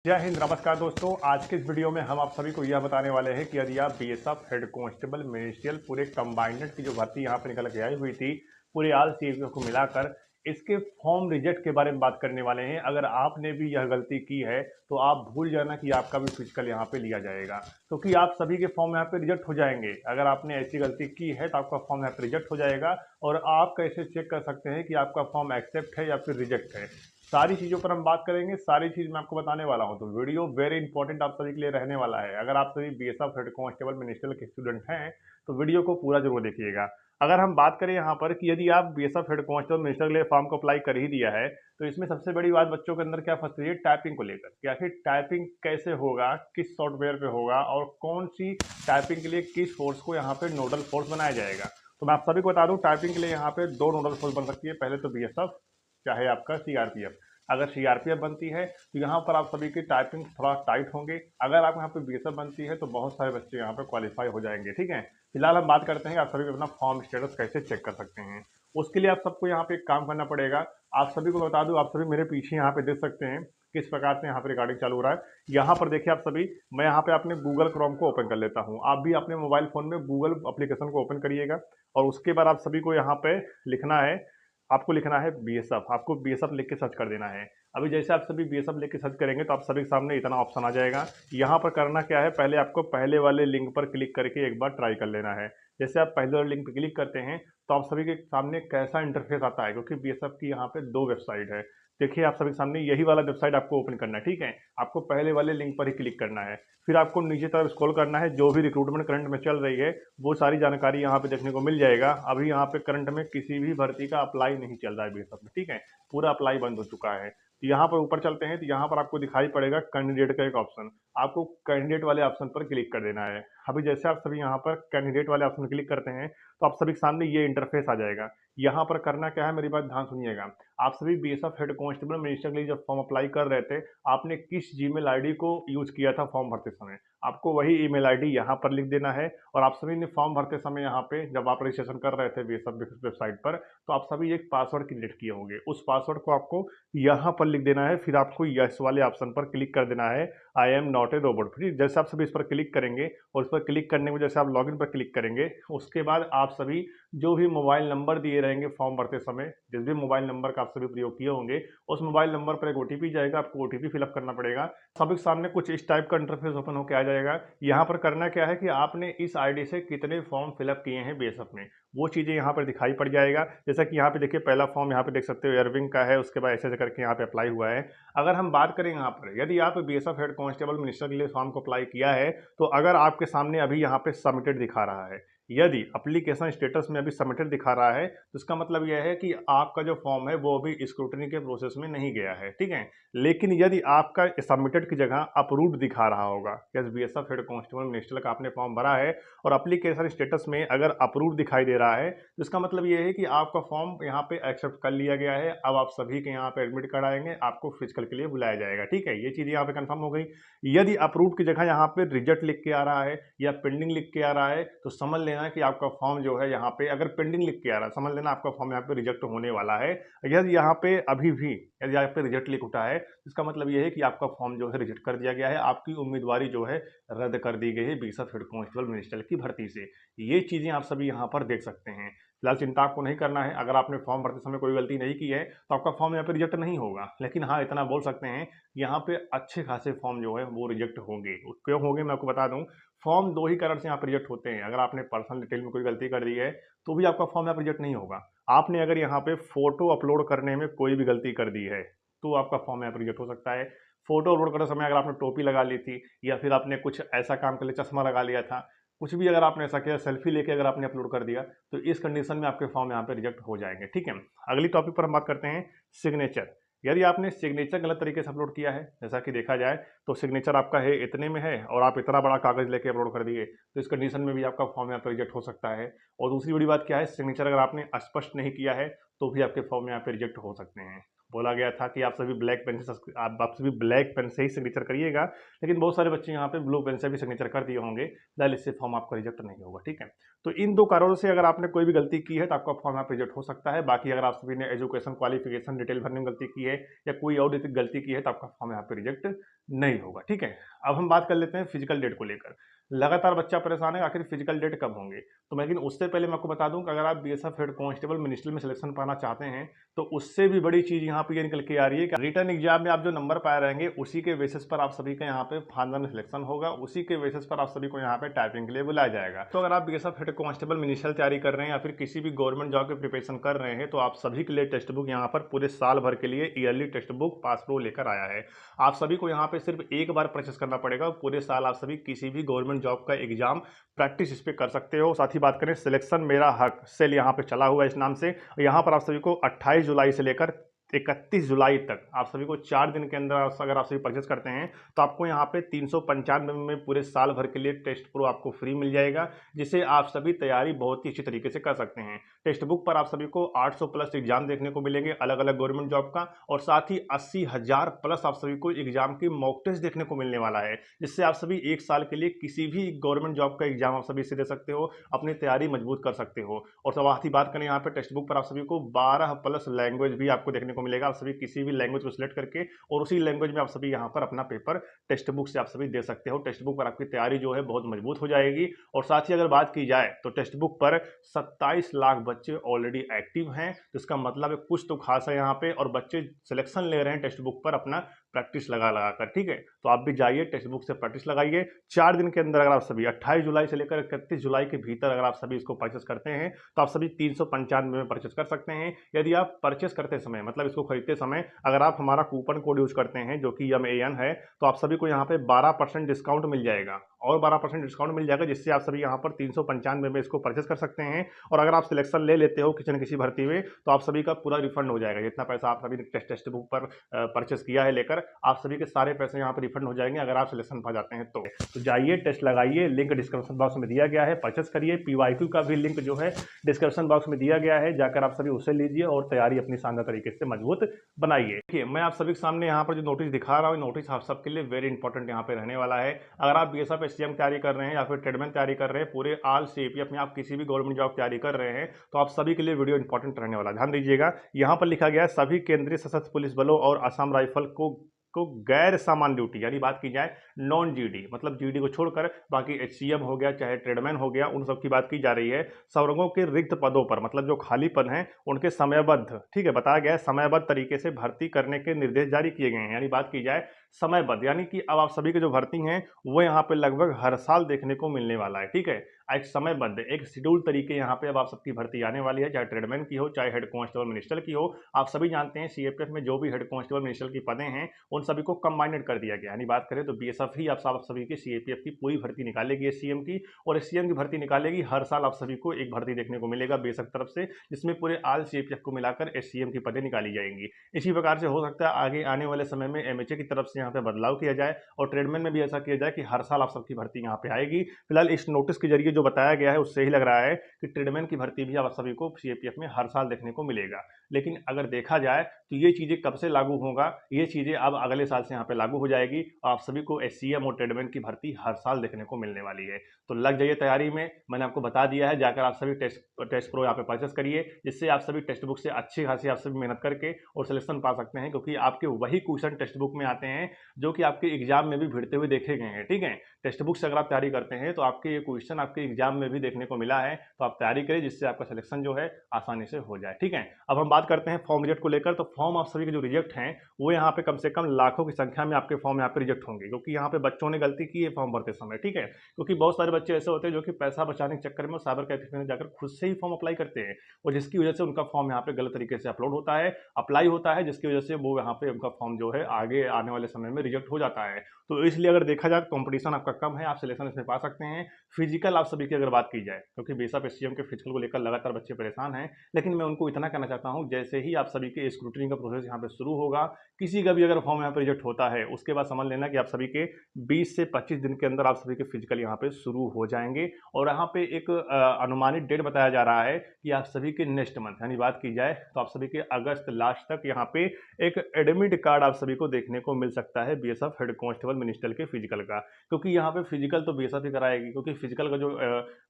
जय हिंद, नमस्कार दोस्तों। आज के इस वीडियो में हम आप सभी को यह बताने वाले हैं कि यदि आप बीएसएफ हेड कांस्टेबल मिनिस्ट्रियल पूरे कंबाइंड की जो भर्ती यहाँ पर निकल के आई हुई थी, पूरे आल सीएफओ को मिलाकर इसके फॉर्म रिजेक्ट के बारे में बात करने वाले हैं। अगर आपने भी यह गलती की है तो आप भूल जाना कि आपका भी फिजिकल यहाँ पे लिया जाएगा, क्योंकि आप सभी के फॉर्म यहाँ पे रिजेक्ट हो जाएंगे। अगर आपने ऐसी गलती की है तो आपका फॉर्म यहाँ पे रिजेक्ट हो जाएगा। और आप कैसे चेक कर सकते हैं कि आपका फॉर्म एक्सेप्ट है या फिर रिजेक्ट है, सारी चीज़ों पर हम बात करेंगे। सारी चीज़ मैं आपको बताने वाला हूं, तो वीडियो वेरी इंपॉर्टेंट आप सभी के लिए रहने वाला है। अगर आप सभी बीएसएफ हेड कांस्टेबल मिनिस्ट्रियल के स्टूडेंट हैं तो वीडियो को पूरा जरूर देखिएगा। अगर हम बात करें यहाँ पर कि यदि आप बीएसएफ हेड कांस्टेबल मिनिस्ट्रियल के लिए फॉर्म को अप्लाई कर ही दिया है, तो इसमें सबसे बड़ी बात बच्चों के अंदर क्या फंस रही है, टाइपिंग को लेकर कि आखिर टाइपिंग कैसे होगा, किस सॉफ्टवेयर पे होगा और कौन सी टाइपिंग के लिए किस फोर्स को यहाँ पे नोडल फोर्स बनाया जाएगा। तो मैं आप सभी को बता दूं, टाइपिंग के लिए यहाँ पे दो नोडल फोर्स बन सकती है। पहले तो बीएसएफ, चाहे आपका सीआरपीएफ। अगर सीआरपीएफ बनती है तो यहाँ पर आप सभी की टाइपिंग थोड़ा टाइट होंगे। अगर आप यहाँ पे बीएसएफ बनती है तो बहुत सारे बच्चे यहाँ पर क्वालिफाई हो जाएंगे। ठीक है, फिलहाल हम बात करते हैं कि आप सभी अपना फॉर्म स्टेटस कैसे चेक कर सकते हैं। उसके लिए आप सबको यहाँ पे एक काम करना पड़ेगा। आप सभी को बता दूं, आप सभी मेरे पीछे यहाँ पे देख सकते हैं किस प्रकार से यहाँ पे रिकॉर्डिंग चालू हो रहा है। यहाँ पर देखिए आप सभी, मैं यहाँ पे अपने गूगल क्रोम को ओपन कर लेता हूँ। आप भी अपने मोबाइल फोन में गूगल एप्लीकेशन को ओपन करिएगा और उसके बाद आप सभी को यहाँ पे लिखना है, आपको लिखना है बीएसएफ। आपको बीएसएफ लिख के सर्च कर देना है। अभी जैसे आप सभी बीएसएफ लिख के सर्च करेंगे तो आप सभी के सामने इतना ऑप्शन आ जाएगा। यहाँ पर करना क्या है, पहले आपको पहले वाले लिंक पर क्लिक करके एक बार ट्राई कर लेना है। जैसे आप पहले वाले लिंक पर क्लिक करते हैं तो आप सभी के सामने कैसा इंटरफेस आता है, क्योंकि बीएसएफ की यहाँ पे दो वेबसाइट है। देखिए आप सभी के सामने यही वाला वेबसाइट आपको ओपन करना है। ठीक है, आपको पहले वाले लिंक पर ही क्लिक करना है। फिर आपको नीचे तरफ स्क्रॉल करना है, जो भी रिक्रूटमेंट करंट में चल रही है वो सारी जानकारी यहाँ पे देखने को मिल जाएगा। अभी यहाँ पे करंट में किसी भी भर्ती का अप्लाई नहीं चल रहा है बीएसएफ में। ठीक है, पूरा अप्लाई बंद हो चुका है। तो यहाँ पर ऊपर चलते हैं तो यहाँ पर आपको दिखाई पड़ेगा कैंडिडेट का एक ऑप्शन। आपको कैंडिडेट वाले ऑप्शन पर क्लिक कर देना है। अभी जैसे आप सभी यहाँ पर कैंडिडेट वाले ऑप्शन क्लिक करते हैं तो आप सभी के सामने ये इंटरफेस आ जाएगा। यहाँ पर करना क्या है, मेरी बात ध्यान सुनिएगा। आप सभी बीएसएफ हेड कांस्टेबल मिनिस्टर के लिए जब फॉर्म अप्लाई कर रहे थे, आपने किस जीमेल आईडी को यूज किया था फॉर्म भरते समय, आपको वही ईमेल आईडी यहाँ पर लिख देना है। और आप सभी ने फॉर्म भरते समय यहाँ पे जब आप रजिस्ट्रेशन कर रहे थे बीएसएफ वेबसाइट पर, तो आप सभी एक पासवर्ड क्रिएट किए होंगे। उस पासवर्ड को आपको यहाँ पर लिख देना है। फिर आपको यस वाले ऑप्शन पर क्लिक कर देना है, I am not a robot. फिर जैसे आप सभी इस पर क्लिक करेंगे और इस पर क्लिक करने में जैसे आप लॉगिन पर क्लिक करेंगे, उसके बाद आप सभी जो भी मोबाइल नंबर दिए रहेंगे फॉर्म भरते समय, जिस भी मोबाइल नंबर का आप सभी प्रयोग किए होंगे, उस मोबाइल नंबर पर एक ओटीपी जाएगा। आपको ओटीपी फिलअप करना पड़ेगा। सभी के सामने कुछ इस टाइप का इंटरफेस ओपन होकर आ जाएगा। यहाँ पर करना क्या है कि आपने इस आईडी से कितने फॉर्म फिलअप किए हैं बीएसएफ में, वो चीज़ें यहाँ पर दिखाई पड़ जाएगा। जैसा कि यहाँ पे देखिए पहला फॉर्म यहाँ पे देख सकते हो एयरविंग का है, उसके बाद ऐसे करके यहाँ पे अप्लाई हुआ है। अगर हम बात करें यहाँ पर, यदि आप बीएसएफ हेड कांस्टेबल मिनिस्टर के लिए फॉर्म को अप्लाई किया है तो अगर आपके सामने अभी यहाँ पे सबमिटेड दिखा रहा है, यदि एप्लीकेशन स्टेटस में अभी सबमिटेड दिखा रहा है तो इसका मतलब यह है कि आपका जो फॉर्म है वो अभी स्क्रूटनी के प्रोसेस में नहीं गया है। ठीक है, लेकिन यदि आपका सबमिटेड की जगह अप्रूव्ड दिखा रहा होगा, yes BSF head constable minister का आपने फॉर्म भरा है और एप्लीकेशन स्टेटस में अगर अप्रूव्ड दिखाई दे रहा है, तो इसका मतलब ये है कि आपका फॉर्म यहाँ पे एक्सेप्ट कर लिया गया है। अब आप सभी के यहाँ पे एडमिट कार्ड आएंगे, आपको फिजिकल के लिए बुलाया जाएगा। ठीक है, ये चीज़ यहाँ पे कंफर्म हो गई। यदि अप्रूव्ड की जगह यहाँ पे रिजेक्ट लिख के आ रहा है या पेंडिंग लिख के आ रहा है तो समझ लेना कि आपका फॉर्म जो है यहाँ पे, अगर पेंडिंग लिख के आ रहा है समझ लेना आपका फॉर्म यहाँ पे रिजेक्ट होने वाला है। यदि यहाँ पे अभी भी यदि यहाँ पे रिजेक्ट लिख उठा है तो इसका मतलब ये है कि आपका फॉर्म जो है रिजेक्ट कर दिया गया है, आपकी उम्मीदवारी जो है रद्द कर दी गई है बीएसएफ हेड कांस्टेबल मिनिस्टर की भर्ती से। ये चीज़ें आप सभी यहाँ पर देख सकते हैं। फिलहाल चिंता आपको नहीं करना है। अगर आपने फॉर्म भरते समय कोई गलती नहीं की है तो आपका फॉर्म यहाँ पे रिजेक्ट नहीं होगा। लेकिन हाँ, इतना बोल सकते हैं, यहाँ पे अच्छे खासे फॉर्म जो है वो रिजेक्ट होंगे। क्यों होंगे मैं आपको बता दूं। फॉर्म दो ही कारण से यहाँ पर रिजेक्ट होते हैं। अगर आपने पर्सनल डिटेल में कोई गलती कर दी है तो भी आपका फॉर्म यहाँ पर रिजेक्ट नहीं होगा। आपने अगर यहाँ पे फोटो अपलोड करने में कोई भी गलती कर दी है तो आपका फॉर्म यहाँ पर रिजेक्ट हो सकता है। फोटो अपलोड करते समय अगर आपने टोपी लगा ली थी या फिर आपने कुछ ऐसा काम कर लिया, चश्मा लगा लिया था, कुछ भी अगर आपने ऐसा किया, सेल्फी लेके अगर आपने अपलोड कर दिया, तो इस कंडीशन में आपके फॉर्म यहाँ पे रिजेक्ट हो जाएंगे। ठीक है, अगली टॉपिक पर हम बात करते हैं सिग्नेचर। यदि आपने सिग्नेचर गलत तरीके से अपलोड किया है, जैसा कि देखा जाए तो सिग्नेचर आपका है इतने में है और आप इतना बड़ा कागज लेके अपलोड कर दिए, तो इस कंडीशन में भी आपका फॉर्म यहाँ पे रिजेक्ट हो सकता है। और दूसरी बड़ी बात क्या है, सिग्नेचर अगर आपने स्पष्ट नहीं किया है तो भी आपके फॉर्म यहाँ पे रिजेक्ट हो सकते हैं। बोला गया था कि आप सभी ब्लैक पेन से आप सभी ब्लैक पेन से ही सिग्नेचर करिएगा, लेकिन बहुत सारे बच्चे यहाँ पे ब्लू पेन से भी सिग्नेचर कर दिए होंगे, फिलहाल इससे फॉर्म आपका रिजेक्ट नहीं होगा। ठीक है, तो इन दो कारणों से अगर आपने कोई भी गलती की है तो आपका फॉर्म यहाँ पे रिजेक्ट हो सकता है। बाकी अगर आप सभी ने एजुकेशन क्वालिफिकेशन डिटेल भरने में गलती की है या कोई और गलती की है तो आपका फॉर्म यहाँ पे रिजेक्ट नहीं होगा। ठीक है, अब हम बात कर लेते हैं फिजिकल डेट को लेकर। लगातार बच्चा परेशान है, आखिर फिजिकल डेट कब होंगे? तो लेकिन उससे पहले मैं आपको बता दूं कि अगर आप बीएसएफ हेड कांस्टेबल मिनिस्ट्री में सिलेक्शन पाना चाहते हैं, तो उससे भी बड़ी चीज यहाँ पे ये निकल के आ रही है कि रिटर्न एग्जाम में आप जो नंबर पाए रहेंगे, उसी के बेसिस पर आप सभी का यहाँ पे फाइनल में सिलेक्शन होगा, उसी के बेसिस पर आप सभी को यहाँ पे टाइपिंग के लिए बुलाया जाएगा। तो अगर आप बीएसएफ हेड कांस्टेबल मिनिस्ट्रियल तैयारी कर रहे हैं या फिर किसी भी गवर्नमेंट जॉब की प्रिपरेशन कर रहे हैं, तो आप सभी के लिए टेक्स्ट बुक यहाँ पर पूरे साल भर के लिए yearly text book pass pro लेकर आया है। आप सभी को यहाँ पे सिर्फ एक बार परचेस करना पड़ेगा, पूरे साल आप सभी किसी भी गवर्नमेंट जॉब का एग्जाम प्रैक्टिस इस पे कर सकते हो। साथ ही बात करें, सिलेक्शन मेरा हक सेल यहाँ पे चला हुआ है इस नाम से। यहाँ पर आप सभी को 28 जुलाई से लेकर 31 जुलाई तक आप सभी को 4 दिन के अंदर अगर आप सभी परचेस करते हैं, तो आपको यहाँ पे 395 में पूरे साल भर के लिए टेस्ट प्रो आपको फ्री मिल जाएगा, जिसे आप सभी तैयारी बहुत ही अच्छी तरीके से कर सकते हैं। टेक्स्ट बुक पर आप सभी को 800 प्लस एग्जाम देखने को मिलेंगे अलग अलग गवर्नमेंट जॉब का, और साथ ही 80,000 प्लस आप सभी को एग्जाम की मॉक टेस्ट देखने को मिलने वाला है, जिससे आप सभी एक साल के लिए किसी भी गवर्नमेंट जॉब का एग्जाम आप सभी से दे सकते हो, अपनी तैयारी मजबूत कर सकते हो। और साथ ही बात करें, यहाँ पे टेक्स्ट बुक पर आप सभी को 12 प्लस लैंग्वेज भी आपको देखने को मिलेगा। आप सभी किसी भी लैंग्वेज को सिलेक्ट करके और उसी लैंग्वेज में आप सभी यहाँ पर अपना पेपर टेक्स्ट बुक से आप सभी दे सकते हो। टेक्स्ट बुक पर आपकी तैयारी जो है बहुत मजबूत हो जाएगी। और साथ ही अगर बात की जाए तो टेक्स्ट बुक पर 27 लाख बच्चे ऑलरेडी एक्टिव हैं, तो इसका मतलब है कुछ तो खास है यहाँ पे, और बच्चे सिलेक्शन ले रहे हैं टेक्स्ट बुक पर अपना प्रैक्टिस लगा लगा कर। ठीक है, तो आप भी जाइए टेक्स्ट बुक से प्रैक्टिस लगाइए। 4 दिन के अंदर अगर आप सभी 28 जुलाई से लेकर 31 जुलाई के भीतर अगर आप सभी इसको परचेस करते हैं, तो आप सभी 395 में परचेस कर सकते हैं। यदि आप परचेस करते समय, मतलब इसको खरीदते समय, अगर आप हमारा कूपन कोड यूज करते हैं जो कि MAN है, तो आप सभी को यहाँ पे 12% डिस्काउंट मिल जाएगा, और 12% डिस्काउंट मिल जाएगा, जिससे आप सभी यहाँ पर 395 में इसको परचेस कर सकते हैं। और अगर आप सिलेक्शन ले लेते हो किसी न किसी भर्ती में, तो आप सभी का पूरा रिफंड हो जाएगा। जितना पैसा आप सभी ने टेक्स्ट बुक पर परचेस किया है लेकर, आप सभी के सारे पैसे यहाँ पर रिफंड हो जाएंगे अगर आप सिलेक्शन पा जाते हैं तो जाइए टेस्ट लगाइए, लिंक डिस्क्रिप्शन बॉक्स में दिया गया है, परचेस करिए। PYQ का भी लिंक जो है डिस्क्रिप्शन बॉक्स में दिया गया है, जाकर आप सभी उसे लीजिए और तैयारी अपनी शानदार तरीके से मजबूत बनाइए। देखिए, मैं आप सभी के सामने यहाँ पर जो नोटिस दिखा रहा हूँ, नोटिस आप सबके लिए वेरी इंपॉर्टेंट यहाँ पे रहने वाला है। अगर आप BSF SCM तैयारी कर रहे हैं या फिर ट्रेडमैन तैयारी कर रहे हैं, पूरे ऑल CAPF में आप किसी भी गवर्नमेंट जॉब तैयारी कर रहे हैं, तो आप सभी के लिए वीडियो इंपॉर्टेंट रहने वाला है। ध्यान दीजिएगा, यहाँ पर लिखा गया है सभी केंद्रीय सशस्त्र पुलिस बलों और असम राइफल को गैर सामान्य ड्यूटी, यानी बात की जाए नॉन GD, मतलब GD को छोड़कर बाकी HCM हो गया चाहे ट्रेडमैन हो गया, उन सब की बात की जा रही है। संवर्गों के रिक्त पदों पर, मतलब जो खाली पद हैं उनके समयबद्ध, ठीक है, बताया गया है समयबद्ध तरीके से भर्ती करने के निर्देश जारी किए गए हैं। यानी बात की जाए समयबद्ध, यानी कि अब आप सभी के जो भर्ती हैं वो यहाँ पे लगभग हर साल देखने को मिलने वाला है। ठीक है, एक समयबद्ध, एक शेड्यूल तरीके यहाँ पे अब आप सबकी भर्ती आने वाली है, चाहे ट्रेडमैन की हो चाहे हेड कांस्टेबल मिनिस्ट्रियल की हो। आप सभी जानते हैं CAPF में जो भी हेड कांस्टेबल मिनिस्ट्रियल की पदें हैं उन सभी को कंबाइंड कर दिया गया। यानी बात करें तो BSF ही आप सभी की CAPF की पूरी भर्ती निकालेगी SCM की, और SCM की भर्ती निकालेगी। हर साल आप सभी को एक भर्ती देखने को मिलेगा बेशक तरफ से, जिसमें पूरे ऑल CAPF को मिलाकर SCM की पदें निकाली जाएंगी। इसी प्रकार से हो सकता है आगे आने वाले समय में MHA की तरफ से यहाँ पे बदलाव किया जाए और ट्रेडमैन में भी ऐसा किया जाए कि हर साल आप सबकी भर्ती यहाँ पे आएगी। फिलहाल इस नोटिस के जरिए जो बताया गया है उससे ही लग रहा है कि ट्रेडमैन की भर्ती भी आप सभी को CAPF में हर साल देखने को मिलेगा। लेकिन अगर देखा जाए तो ये चीजें कब से लागू होगा, ये चीजें अब अगले साल से यहाँ पे लागू हो जाएगी। आप सभी को SCM और ट्रेडमैन की भर्ती हर साल देखने को मिलने वाली है, तो लग जाइए तैयारी में। मैंने आपको बता दिया है, जाकर आप सभी टेस्ट प्रो यहाँ पे परचेस करिए, जिससे आप सभी टेक्स्ट बुक से अच्छी खासी आप सभी मेहनत करके और सिलेक्शन पा सकते हैं, क्योंकि आपके वही क्वेश्चन टेक्स्ट बुक में आते हैं जो कि आपके एग्जाम में भी भिड़ते हुए देखे गए हैं। ठीक है, टेक्स्ट बुक से अगर आप तैयारी करते हैं तो आपके ये क्वेश्चन आपके एग्जाम में भी देखने को मिला है, तो आप तैयारी करें जिससे आपका सिलेक्शन जो है आसानी से हो जाए। ठीक है, अब हम बात करते हैं फॉर्म रिजेक्ट को लेकर। तो फॉर्म आप सभी के जो रिजेक्ट हैं वो यहाँ पे कम से कम लाखों की संख्या में आपके फॉर्म यहाँ पे रिजेक्ट होंगे, क्योंकि यहाँ पे बच्चों ने गलती की है फॉर्म भरते समय। ठीक है, क्योंकि बहुत सारे बच्चे ऐसे होते हैं जो कि पैसा बचाने के चक्कर में साइबर कैफे में जाकर खुद से ही फॉर्म अप्लाई करते हैं, और जिसकी वजह से उनका फॉर्म यहाँ पे गलत तरीके से अपलोड होता है, अप्लाई होता है, जिसकी वजह से वो यहाँ पे उनका फॉर्म जो है आगे आने वाले समय में रिजेक्ट हो जाता है। तो इसलिए अगर देखा जाए कंपटीशन आपका कम है, आप सिलेक्शन इसमें पा सकते हैं। फिजिकल आप सभी की अगर बात की जाए, क्योंकि BSF SCM के फिजिकल को लेकर लगातार बच्चे परेशान हैं, लेकिन मैं उनको इतना कहना चाहता हूं, जैसे ही आप सभी के स्क्रूटनी का प्रोसेस यहाँ पे शुरू होगा, किसी का भी अगर फॉर्म यहाँ पे रिजेक्ट होता है, उसके बाद समझ लेना कि आप सभी के 20 से 25 दिन के अंदर आप सभी के फिजिकल यहाँ पे शुरू हो जाएंगे। और यहाँ पे एक अनुमानित डेट बताया जा रहा है कि आप सभी के नेक्स्ट मंथ, यानी बात की जाए तो आप सभी के अगस्त लास्ट तक यहाँ पे एक एडमिट कार्ड आप सभी को देखने को मिल सकता है BSF हेड कांस्टेबल मिनिस्ट्रियल के फिजिकल का, क्योंकि यहाँ पे फिजिकल तो BSF ही कराएगी, क्योंकि फिजिकल का जो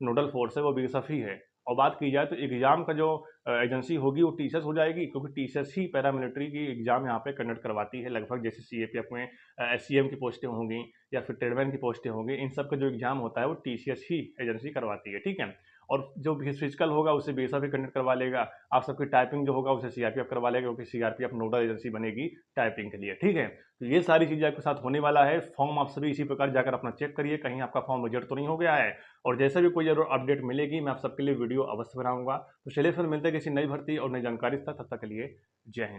नोडल फोर्स है वो BSF ही है। और बात की जाए तो एग्ज़ाम का जो एजेंसी होगी वो टीसीएस हो जाएगी, क्योंकि टीसीएस ही पैरामिलिट्री की एग्ज़ाम यहाँ पे कंडक्ट करवाती है। लगभग जैसे सीएपीएफ में एससीएम की पोस्टें होंगी या फिर ट्रेडमैन की पोस्टें होंगी, इन सब का जो एग्ज़ाम होता है वो टीसीएस ही एजेंसी करवाती है, ठीक है। और जो भी फिजिकल होगा उसे बीएसएफ ही कंडक्ट करवा लेगा। आप सबकी टाइपिंग जो होगा उसे सीआरपीएफ करवा लेगा, क्योंकि सीआरपीएफ नोडल एजेंसी बनेगी टाइपिंग के लिए, ठीक है। तो ये सारी चीज़ें आपके साथ होने वाला है। फॉर्म आप सभी इसी प्रकार जाकर अपना चेक करिए, कहीं आपका फॉर्म रिजेक्ट तो नहीं हो गया है। और जैसे भी कोई जरूर अपडेट मिलेगी मैं आप सबके लिए वीडियो अवश्य बनाऊंगा। तो चलिए फिर मिलते हैं किसी नई भर्ती और नई जानकारी के साथ, तब तक के लिए जय हिंद।